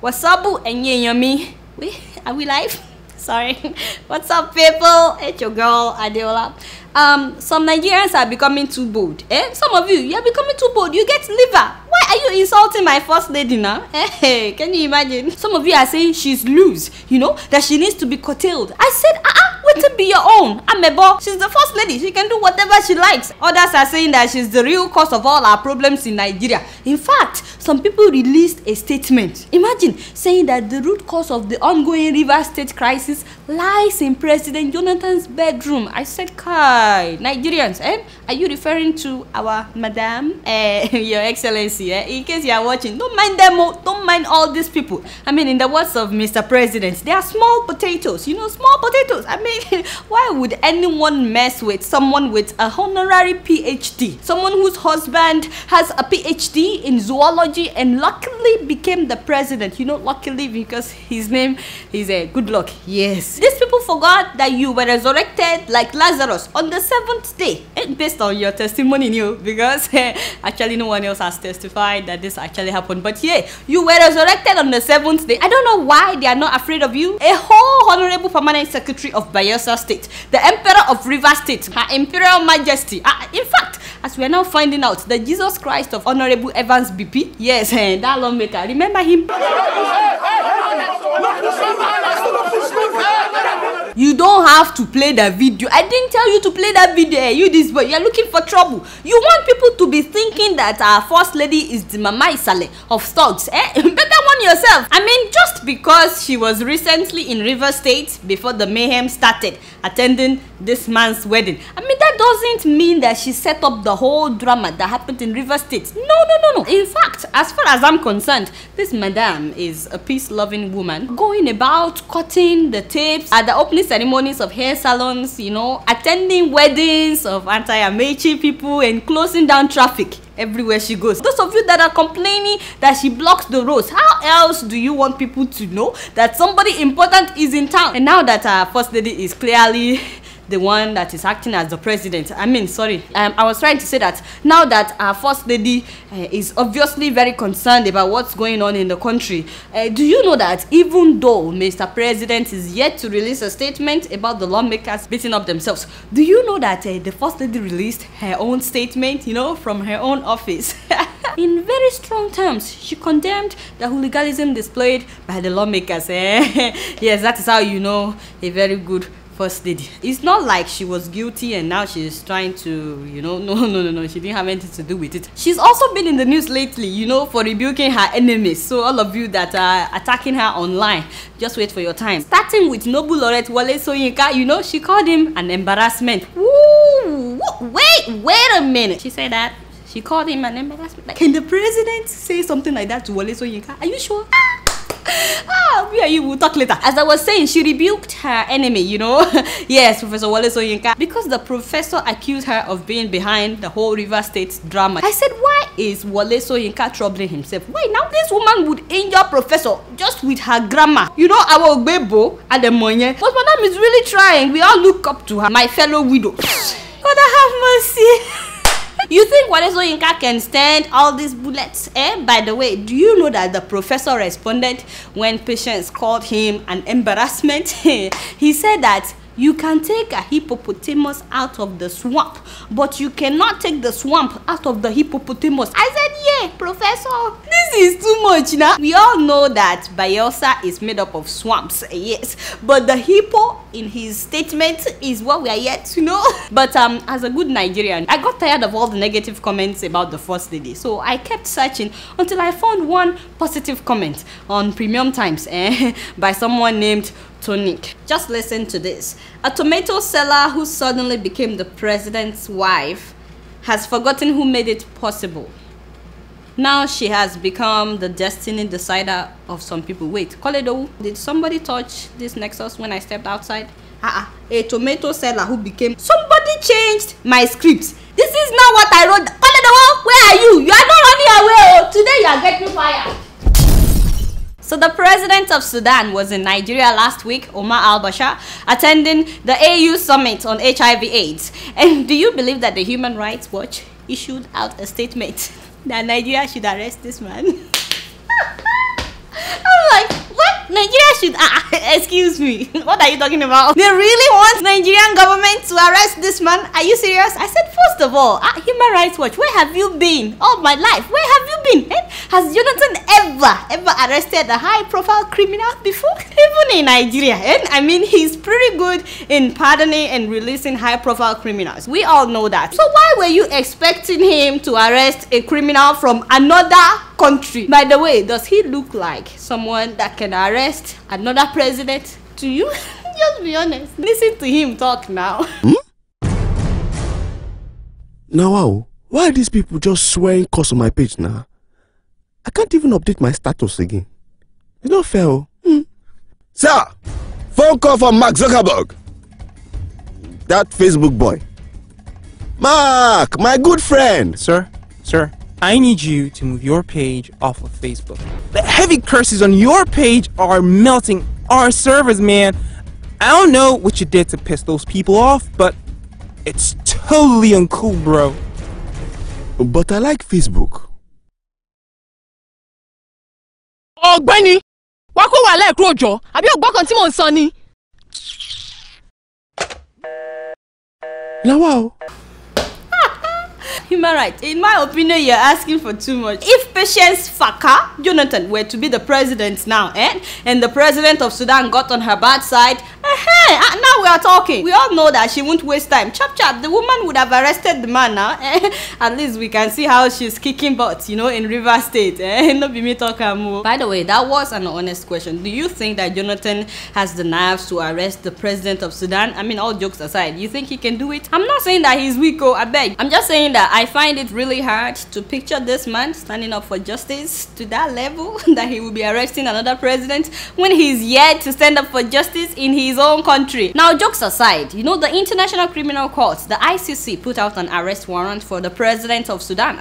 Wasabu and Yemi. Wait, are we live? Sorry. What's up, people? It's your girl Adeola. Some Nigerians are becoming too bold. Some of you are becoming too bold. You get liver. Why are you insulting my first lady now? Hey, can you imagine? Some of you are saying she's loose, you know, that she needs to be curtailed. I said, wait to be your own. Amebo, she's the first lady. She can do whatever she likes. Others are saying that she's the real cause of all our problems in Nigeria. In fact, some people released a statement. Imagine saying that the root cause of the ongoing River State crisis lies in President Jonathan's bedroom. I said, Kai, Nigerians, are you referring to our madam? Your Excellency, in case you are watching, don't mind them, don't mind all these people. I mean, in the words of Mr. President, they are small potatoes, you know, small potatoes. I mean, why would anyone mess with someone with a honorary PhD? Someone whose husband has a PhD in zoology and luckily became the president. You know, luckily because his name is Goodluck. Yes. These people forgot that you were resurrected like Lazarus on the 7th day. Based on your testimony, because actually no one else has testified that this actually happened. But yeah, you were resurrected on the 7th day. I don't know why they are not afraid of you. A whole honorable permanent secretary of Bayelsa State, the Emperor of River State, Her Imperial Majesty. In fact, as we are now finding out, the Jesus Christ of Honorable Evans BP, yes, that lawmaker, remember him? You don't have to play the video. I didn't tell you to play that video. You this boy, you're looking for trouble. You want people to be thinking that our first lady is the Mama Isale of thugs. Better warn yourself. I mean, just because she was recently in River State before the mayhem started, attending this man's wedding, I mean, that doesn't mean that she set up the whole drama that happened in River State. No. In fact, as far as I'm concerned, this madam is a peace-loving woman going about cutting the tapes at the opening ceremonies of hair salons, you know, attending weddings of anti-Amechi people and closing down traffic everywhere she goes. Those of you that are complaining that she blocks the roads, how else do you want people to know that somebody important is in town? And now that our first lady is clearly the one that is acting as the president, I was trying to say that now that our first lady is obviously very concerned about what's going on in the country, do you know that even though Mr. President is yet to release a statement about the lawmakers beating up themselves, do you know that the first lady released her own statement, you know, from her own office? In very strong terms, she condemned the hooliganism displayed by the lawmakers. Yes, that is how you know a very good first lady. It's not like she was guilty and now she's trying to, you know, no, she didn't have anything to do with it. She's also been in the news lately, you know, for rebuking her enemies. So all of you that are attacking her online, just wait for your time. Starting with Noble Laureate Wole Soyinka, you know, she called him an embarrassment. Woo! Wait a minute. She said that. She called him an embarrassment. Like, can the president say something like that to Wole Soyinka? Are you sure? Me and you will talk later. As I was saying, she rebuked her enemy, you know. Yes, Professor Wole Soyinka, because the professor accused her of being behind the whole River State drama. I said, why is Wole Soyinka troubling himself? Why now this woman would injure professor just with her grammar? You know, our Bebo at the money. But madam is really trying. We all look up to her, my fellow widow. God have mercy. You think Wole Soyinka can stand all these bullets? By the way, do you know that the professor responded when patients called him an embarrassment? He said that you can take a hippopotamus out of the swamp, but you cannot take the swamp out of the hippopotamus. I said, yeah, professor, this is too much now. We all know that Bayelsa is made up of swamps, yes, but the hippo in his statement is what we are yet to know. But as a good Nigerian, I got tired of all the negative comments about the first lady, so I kept searching until I found one positive comment on Premium Times by someone named Tonic. Just listen to this. A tomato seller who suddenly became the president's wife has forgotten who made it possible. Now she has become the destiny decider of some people. Wait, Koledo, did somebody touch this nexus when I stepped outside? A tomato seller who became... Somebody changed my script. This is not what I wrote. Koledo, where are you? You are not running away. Today you are getting fired. So the president of Sudan was in Nigeria last week, Omar al-Bashir, attending the AU summit on HIV/AIDS. And do you believe that the Human Rights Watch issued out a statement that Nigeria should arrest this man? I'm should excuse me. What are you talking about? They really want Nigerian government to arrest this man? Are you serious? I said, first of all, Human Rights Watch, where have you been all my life? Where have you been? Has Jonathan ever arrested a high-profile criminal before? Even in Nigeria, I mean, he's pretty good in pardoning and releasing high-profile criminals. We all know that. So why were you expecting him to arrest a criminal from another country? By the way, does he look like someone that can arrest another president to you? Just be honest. Listen to him talk now. Now, wow, why are these people just swearing curse on my page now? I can't even update my status again. It's not fair. Sir, phone call from Mark Zuckerberg. That Facebook boy. Mark, my good friend. Sir, I need you to move your page off of Facebook. The heavy curses on your page are melting our servers, man. I don't know what you did to piss those people off, but it's totally uncool, bro. But I like Facebook. Ọ̀gbẹ́ni, wá kó wà lẹ́ẹ̀kúrò jọ, àbí ọgbọ́n kan tí mò ń sọ ni. Now, wow. Human rights. In my opinion, you're asking for too much. If Patience Faka Jonathan were to be the president now, and the president of Sudan got on her bad side, now we are talking. We all know that she won't waste time. Chop chop, the woman would have arrested the man now. At least we can see how she's kicking butt, in River State. No be me talking more. By the way, that was an honest question. Do you think that Jonathan has the nerves to arrest the president of Sudan? I mean, all jokes aside, you think he can do it? I'm not saying that he's weak, I beg. I'm just saying that I find it really hard to picture this man standing up for justice to that level that he will be arresting another president when he's yet to stand up for justice in his own country. Now, jokes aside, the International Criminal Court, the ICC, put out an arrest warrant for the president of Sudan,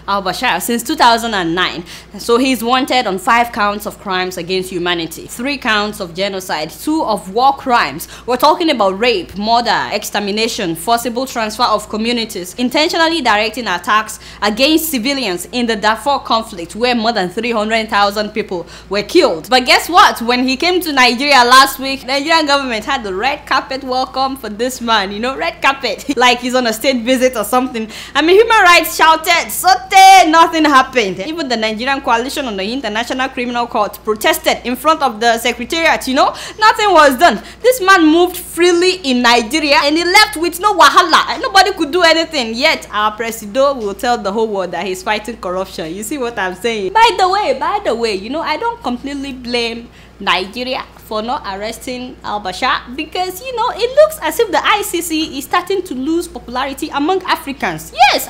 al-Bashir, since 2009. So he's wanted on 5 counts of crimes against humanity, 3 counts of genocide, 2 of war crimes. We're talking about rape, murder, extermination, forcible transfer of communities, intentionally directing attacks against civilians in the Darfur conflict where more than 300,000 people were killed. But guess what? When he came to Nigeria last week, the Nigerian government had the red carpet welcome for this man, red carpet, like he's on a state visit or something. I mean, human rights shouted, sote, nothing happened. Even the Nigerian coalition on the International Criminal Court protested in front of the secretariat, nothing was done. This man moved freely in Nigeria and he left with no wahala. Nobody could do anything, yet our Presido will tell the whole world that he's fighting corruption. You see what I'm saying? By the way, I don't completely blame Nigeria for not arresting al-Bashir because, it looks as if the ICC is starting to lose popularity among Africans. Yes,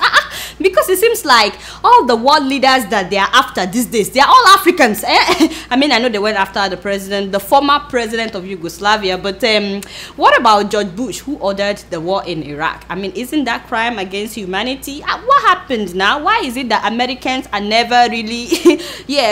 because it seems like all the world leaders that they are after these days, they are all Africans. I mean, I know they went after the former president of Yugoslavia, but what about George Bush, who ordered the war in Iraq? I mean, isn't that crime against humanity? What happened now? Why is it that Americans are never really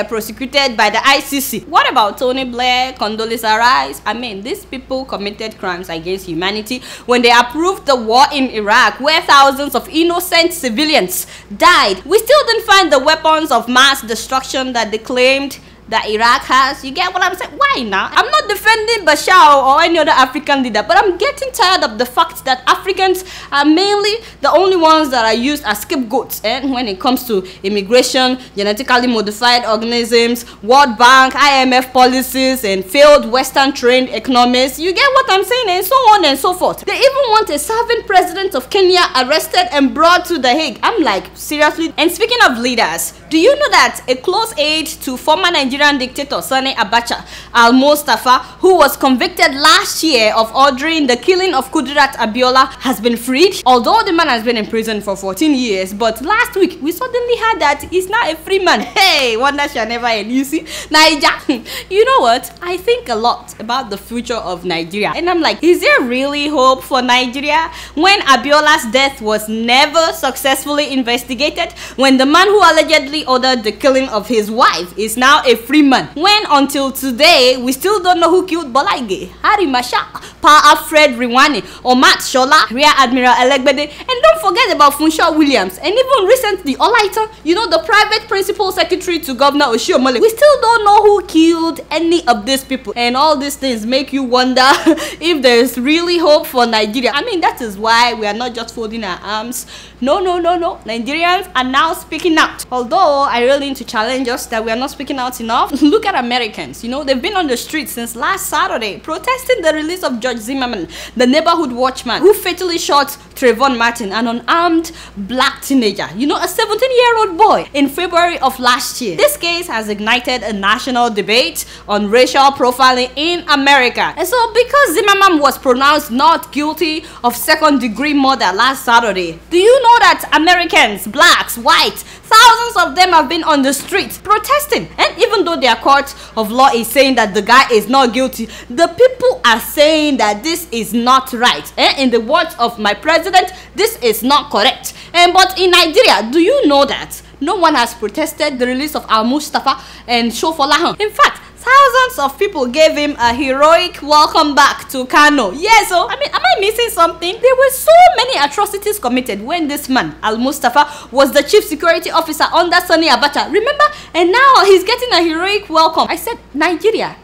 prosecuted by the ICC? What about Tony Blair, Condoleezza Rice? I mean, these people committed crimes against humanity when they approved the war in Iraq where thousands of innocent civilians died. We still didn't find the weapons of mass destruction that they claimed that Iraq has. You get what I'm saying? Why now? I'm not defending Bashar or any other African leader, but I'm getting tired of the fact that Africans are mainly the only ones that are used as scapegoats when it comes to immigration, genetically modified organisms, World Bank, IMF policies, and failed Western trained economists. You get what I'm saying? And so on and so forth. They even want a serving president of Kenya arrested and brought to The Hague. I'm like, seriously? And speaking of leaders, do you know that a close aide to former Nigerian dictator Sani Abacha, Al-Mustafa, who was convicted last year of ordering the killing of Goodluck Adeola, has been freed? Although the man has been in prison for 14 years, but last week we suddenly heard that he's now a free man. Hey, wonder shall never end. You see, Nigeria. You know what? I think a lot about the future of Nigeria, and I'm like, is there really hope for Nigeria when Abiola's death was never successfully investigated? When the man who allegedly ordered the killing of his wife is now a free man. When until today, we still don't know who killed Bolaige, Harry Masha, Pa Alfred Riwani, Omat Shola, Rear Admiral Elegbede, and don't forget about Funshaw Williams, and even recently, Olaita, you know, the private principal secretary to Governor Oshiomhole. We still don't know who killed any of these people, and all these things make you wonder if there's really hope for Nigeria. I mean, that is why we are not just folding our arms. No. Nigerians are now speaking out. Although I really need to challenge us that we are not speaking out enough. Look at Americans. You know, they've been on the streets since last Saturday protesting the release of George Zimmerman, the neighborhood watchman who fatally shot Trayvon Martin, an unarmed black teenager, you know, a 17-year-old boy, in February of last year. This case has ignited a national debate on racial profiling in America. And so because Zimmerman was pronounced not guilty of second-degree murder last Saturday, do you know that Americans, blacks, whites, thousands of them have been on the streets protesting? And even though their court of law is saying that the guy is not guilty, the people are saying that this is not right. In the words of my president, this is not correct. But in Nigeria, do you know that no one has protested the release of Al-Mustafa and Shofolahan? In fact, thousands of people gave him a heroic welcome back to Kano. Yes, so, I mean, am I missing something? There were so many atrocities committed when this man, Al-Mustafa, was the chief security officer under Sani Abacha. Remember? And now he's getting a heroic welcome. I said, Nigeria.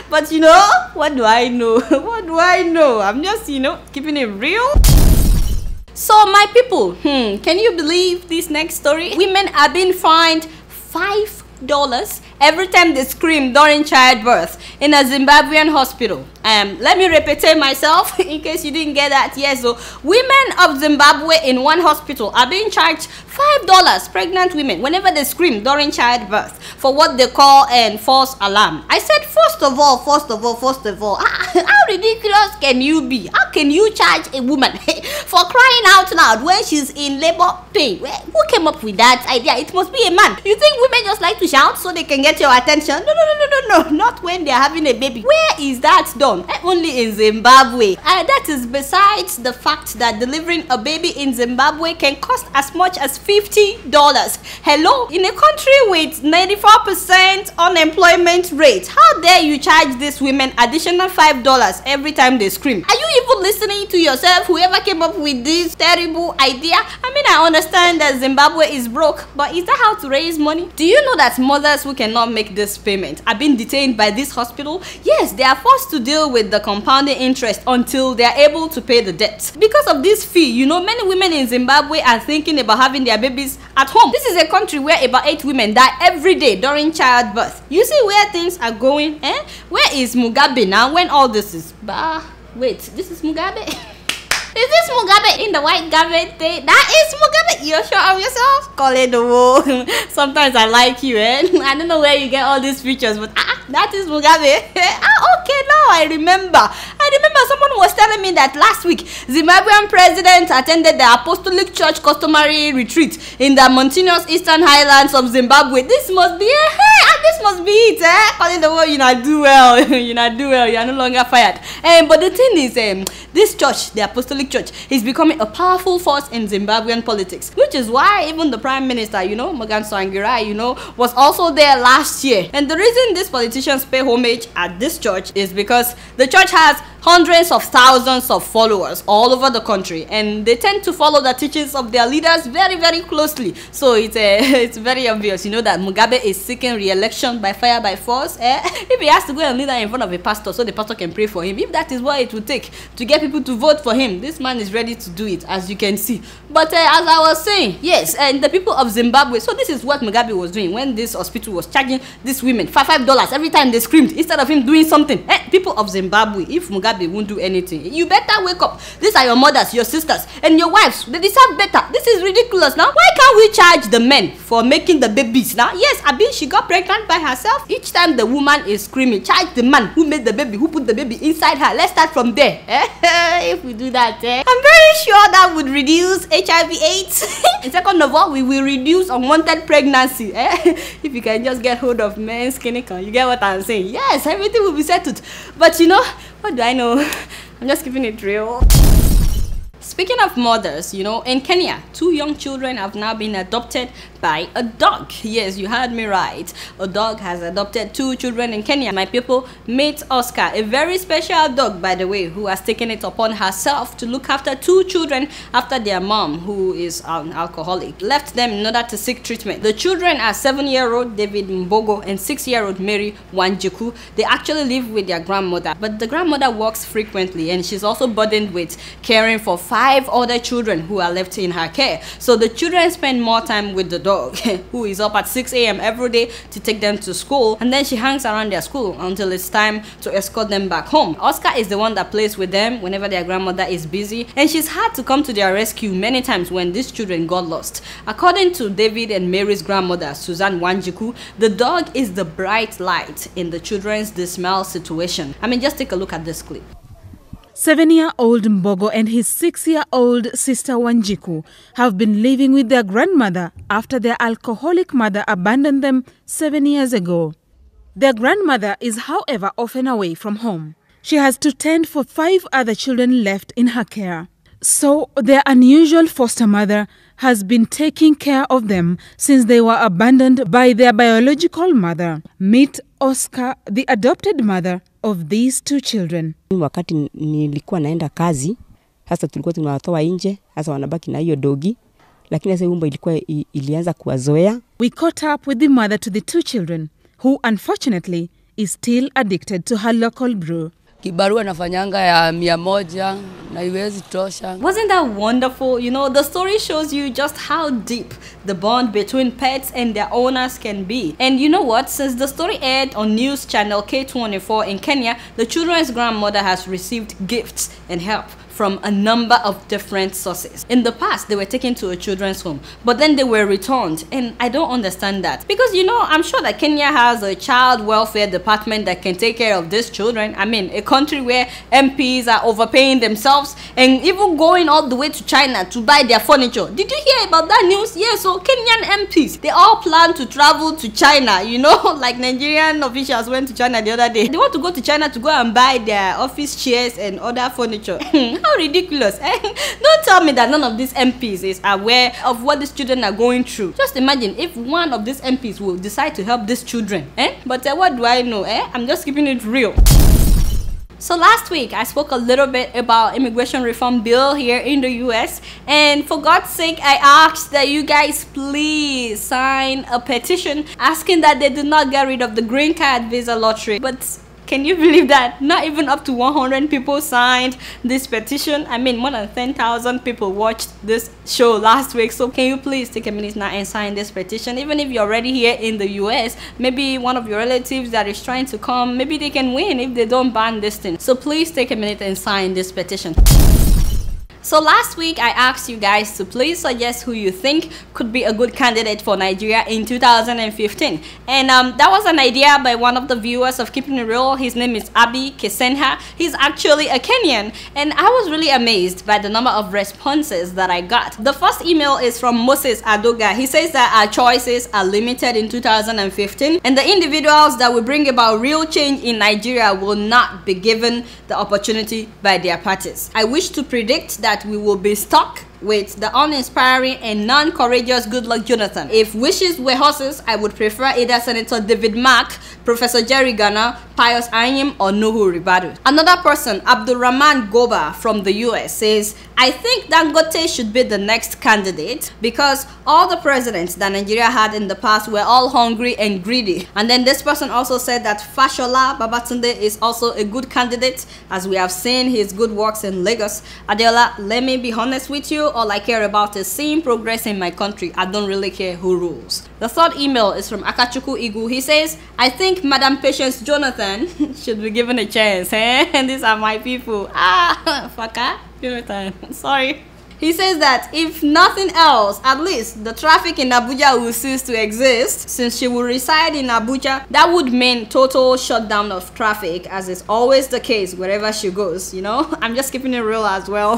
But you know, what do I know? What do I know? I'm just, you know, keeping it real. So my people, can you believe this next story? Women are being fined $5 every time they scream during childbirth in a Zimbabwean hospital. Let me repeat myself in case you didn't get that. Yes, so women of Zimbabwe in one hospital are being charged $5, pregnant women, whenever they scream during childbirth, for what they call false alarm. I said, first of all, how ridiculous can you be? How can you charge a woman for crying out loud when she's in labor pain? Who came up with that idea? It must be a man. You think women just like to shout so they can get your attention? No, not when they're having a baby. Where is that done? Only in Zimbabwe. That is besides the fact that delivering a baby in Zimbabwe can cost as much as $50. Hello? In a country with 94% unemployment rate, how dare you charge these women additional $5 every time they scream? Are you even listening to yourself, whoever came up with this terrible idea? I mean, I understand that Zimbabwe is broke, but is that how to raise money? Do you know that mothers who cannot make this payment are being detained by this hospital? Yes, they are forced to deal with the compounding interest until they are able to pay the debt. Because of this fee, you know, many women in Zimbabwe are thinking about having their babies at home. This is a country where about 8 women die every day during childbirth. You see where things are going? Where is Mugabe now when all this is? Wait, this is Mugabe? Is this Mugabe in the white garment thing? That is Mugabe. You're sure of yourself? Call it the wall. Sometimes I like you, I don't know where you get all these features, but that is Mugabe. Okay, now I remember. Someone was telling me that last week Zimbabwean president attended the Apostolic Church customary retreat in the mountainous eastern highlands of Zimbabwe. This must be this must be it, Call it the wall. You not do well. You not do well. You are no longer fired. But the thing is, this church, the Apostolic Church, is becoming a powerful force in Zimbabwean politics, which is why even the Prime Minister, you know, Morgan Tsvangirai, you know, was also there last year. And the reason these politicians pay homage at this church is because the church has hundreds of thousands of followers all over the country, and they tend to follow the teachings of their leaders very, very closely. So it's very obvious, you know, that Mugabe is seeking re-election by fire by force. If he has to go and lead in front of a pastor so the pastor can pray for him, if that is what it would take to get people to vote for him, this man is ready to do it, as you can see. But as I was saying, yes, and the people of Zimbabwe, so this is what Mugabe was doing when this hospital was charging these women $5 every time they screamed, instead of him doing something. People of Zimbabwe, if Mugabe won't do anything, you better wake up. These are your mothers, your sisters, and your wives. They deserve better. This is ridiculous now. Why can't we charge the men for making the babies now? Yes, Abi, she got pregnant by herself. Each time the woman is screaming, charge the man who made the baby, who put the baby inside her. Let's start from there. If we do that, I'm very sure that would reduce HIV/AIDS. And second of all, we will reduce unwanted pregnancy. If you can just get hold of men's clinic, you get what I'm saying? Yes, everything will be settled. But you know, what do I know? I'm just keeping it real. Speaking of mothers, you know, in Kenya, 2 young children have now been adopted by a dog. Yes, you heard me right. A dog has adopted 2 children in Kenya. My people, meet Oscar, a very special dog, by the way, who has taken it upon herself to look after 2 children after their mom, who is an alcoholic, left them in order to seek treatment. The children are 7-year-old David Mbogo and 6-year-old Mary Wanjiku. They actually live with their grandmother, but the grandmother works frequently and she's also burdened with caring for 5 other children who are left in her care. So the children spend more time with the dog, who is up at 6 a.m. every day to take them to school, and then she hangs around their school until it's time to escort them back home. Oscar is the one that plays with them whenever their grandmother is busy, and she's had to come to their rescue many times when these children got lost. According to David and Mary's grandmother, Susan Wanjiku, the dog is the bright light in the children's dismal situation. I mean, just take a look at this clip. 7-year-old Mbogo and his 6-year-old sister Wanjiku have been living with their grandmother after their alcoholic mother abandoned them 7 years ago. Their grandmother is, however, often away from home. She has to tend for 5 other children left in her care. So their unusual foster mother has been taking care of them since they were abandoned by their biological mother. Meet Oscar, the adopted mother of these 2 children. Wakati nilikuwa naenda kazi, hasa tulikuwa tunawatoa nje, hasa wanabaki na hiyo dogi, lakini sasa umba ilianza kuwazoea. We caught up with the mother to the 2 children, who unfortunately is still addicted to her local brew. Kibarua nafanyanga ya 100 na iwezi tosha. Wasn't that wonderful? You know, the story shows you just how deep the bond between pets and their owners can be. And you know what? Since the story aired on news channel K24 in Kenya, the children's grandmother has received gifts and help from a number of different sources. In the past, they were taken to a children's home, but then they were returned, and I don't understand that. Because, you know, I'm sure that Kenya has a child welfare department that can take care of these children. I mean, a country where MPs are overpaying themselves and even going all the way to China to buy their furniture. Did you hear about that news? Yeah, so Kenyan MPs, they all plan to travel to China, you know, like Nigerian officials went to China the other day. They want to go to China to go and buy their office chairs and other furniture. How ridiculous. Don't tell me that none of these MPs is aware of what these children are going through. Just imagine if one of these MPs will decide to help these children. But what do I know? I'm just keeping it real. So last week, I spoke a little bit about immigration reform bill here in the US, and for God's sake, I asked that you guys please sign a petition asking that they do not get rid of the green card visa lottery. But can you believe that? Not even up to 100 people signed this petition. I mean, more than 10,000 people watched this show last week. So can you please take a minute now and sign this petition? Even if you're already here in the US, maybe one of your relatives that is trying to come, maybe they can win if they don't ban this thing. So please take a minute and sign this petition. So last week, I asked you guys to please suggest who you think could be a good candidate for Nigeria in 2015. And that was an idea by one of the viewers of Keeping It Real. His name is Abi Kesenha. He's actually a Kenyan. And I was really amazed by the number of responses that I got. The first email is from Moses Adoga. He says that our choices are limited in 2015. And the individuals that will bring about real change in Nigeria will not be given the opportunity by their parties. I wish to predict that we will be stuck with the uninspiring and non-courageous Goodluck Jonathan. If wishes were horses, I would prefer either Senator David Mark, Professor Jerry Garner, Pius Anyim, or Nuhu Ribadu. Another person, Abdulrahman Goba from the US, says, I think Dangote should be the next candidate because all the presidents that Nigeria had in the past were all hungry and greedy. And then this person also said that Fashola Babatunde is also a good candidate, as we have seen his good works in Lagos. Adeola, let me be honest with you, all I care about is seeing progress in my country. I don't really care who rules. The third email is from Akachuku Igu. He says, I think Madam Patience Jonathan should be given a chance. And these are my people. Fucker, Jonathan. Sorry. He says that if nothing else, at least the traffic in Abuja will cease to exist. Since she will reside in Abuja, that would mean total shutdown of traffic, as is always the case wherever she goes, you know. I'm just keeping it real as well.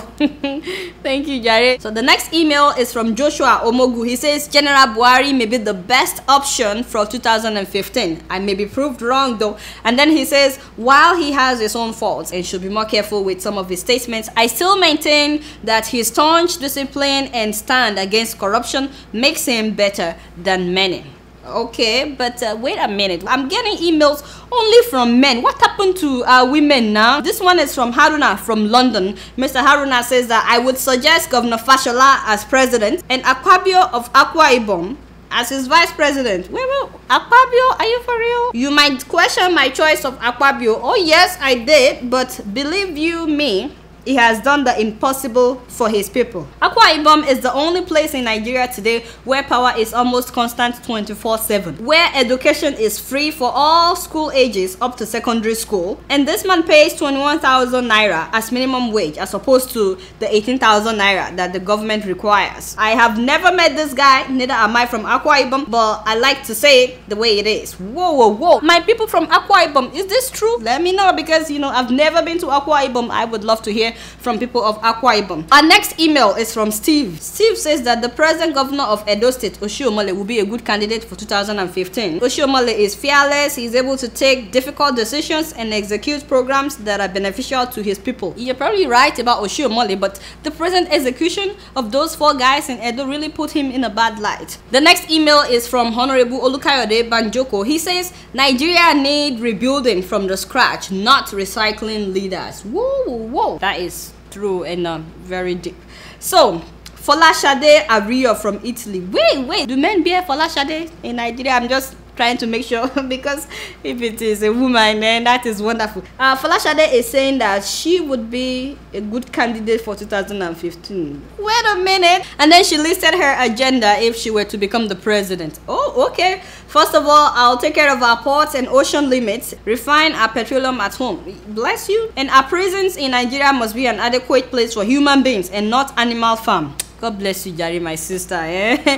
Thank you, Jare. So the next email is from Joshua Omogu. He says General Buhari may be the best option for 2015. I may be proved wrong though. And then he says, while he has his own faults and should be more careful with some of his statements, I still maintain that his staunch discipline and stand against corruption makes him better than many. Okay, but wait a minute. I'm getting emails only from men. What happened to women now? This one is from Haruna from London. Mr. Haruna says that I would suggest Governor Fashola as president and Akpabio of Akwa Ibom as his vice president. Wait, Akpabio, are you for real? You might question my choice of Akpabio. Oh yes, I did, but believe you me, he has done the impossible for his people. Akwa Ibom is the only place in Nigeria today where power is almost constant 24/7, where education is free for all school ages up to secondary school, and this man pays 21,000 naira as minimum wage as opposed to the 18,000 naira that the government requires. I have never met this guy, neither am I from Akwa Ibom, but I like to say it the way it is. Whoa. My people from Akwa Ibom, is this true? Let me know, because you know I've never been to Akwa Ibom. I would love to hear from people of Akwa Ibom. Our next email is from Steve. Steve says that the present governor of Edo State, Oshiomhole, will be a good candidate for 2015. Oshiomhole is fearless, he's able to take difficult decisions and execute programs that are beneficial to his people. You're probably right about Oshiomhole, but the present execution of those 4 guys in Edo really put him in a bad light. The next email is from Honorable Olukayode Banjoko. He says Nigeria need rebuilding from the scratch, not recycling leaders. Whoa. That is true and very deep. So Folashade Ario from Italy. Wait, do men bear Folashade in Nigeria? I'm just trying to make sure, because if it is a woman, then that is wonderful. Folashade is saying that she would be a good candidate for 2015. Wait a minute. And then she listed her agenda if she were to become the president. Oh, okay. First of all, I'll take care of our ports and ocean limits, refine our petroleum at home. Bless you. And our prisons in Nigeria must be an adequate place for human beings and not animal farm. God bless you, Jari, my sister.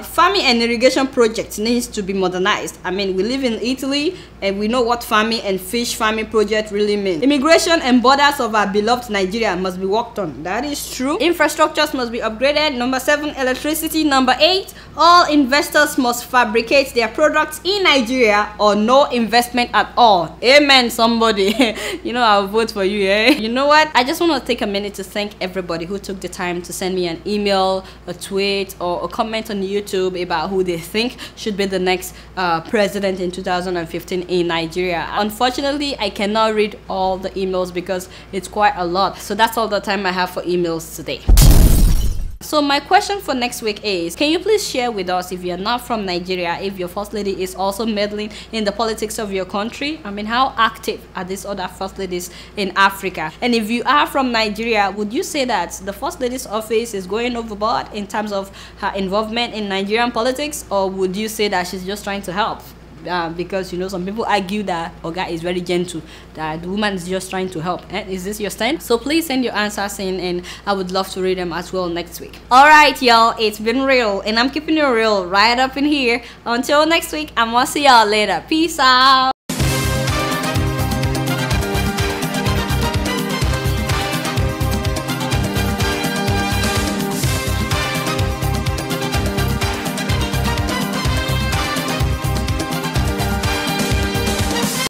Farming and irrigation projects needs to be modernized. I mean, we live in Italy and we know what farming and fish farming project really mean. Immigration and borders of our beloved Nigeria must be worked on. That is true. Infrastructures must be upgraded. Number 7, electricity. Number 8, all investors must fabricate their products in Nigeria or no investment at all. Amen, somebody. You know, I'll vote for you, You know what? I just want to take a minute to thank everybody who took the time to send me an email, a tweet, or a comment on YouTube about who they think should be the next president in 2015 in Nigeria. Unfortunately, I cannot read all the emails because it's quite a lot. So that's all the time I have for emails today. So my question for next week is, can you please share with us, if you're not from Nigeria, if your first lady is also meddling in the politics of your country? I mean, how active are these other first ladies in Africa? And if you are from Nigeria, would you say that the first lady's office is going overboard in terms of her involvement in Nigerian politics, or would you say that she's just trying to help? Because you know, some people argue that Oga is very gentle, that the woman is just trying to help. Is this your stand? So please send your answers in and I would love to read them as well next week. Alright y'all, it's been real and I'm keeping it real right up in here. Until next week, I'm gonna see y'all later. Peace out.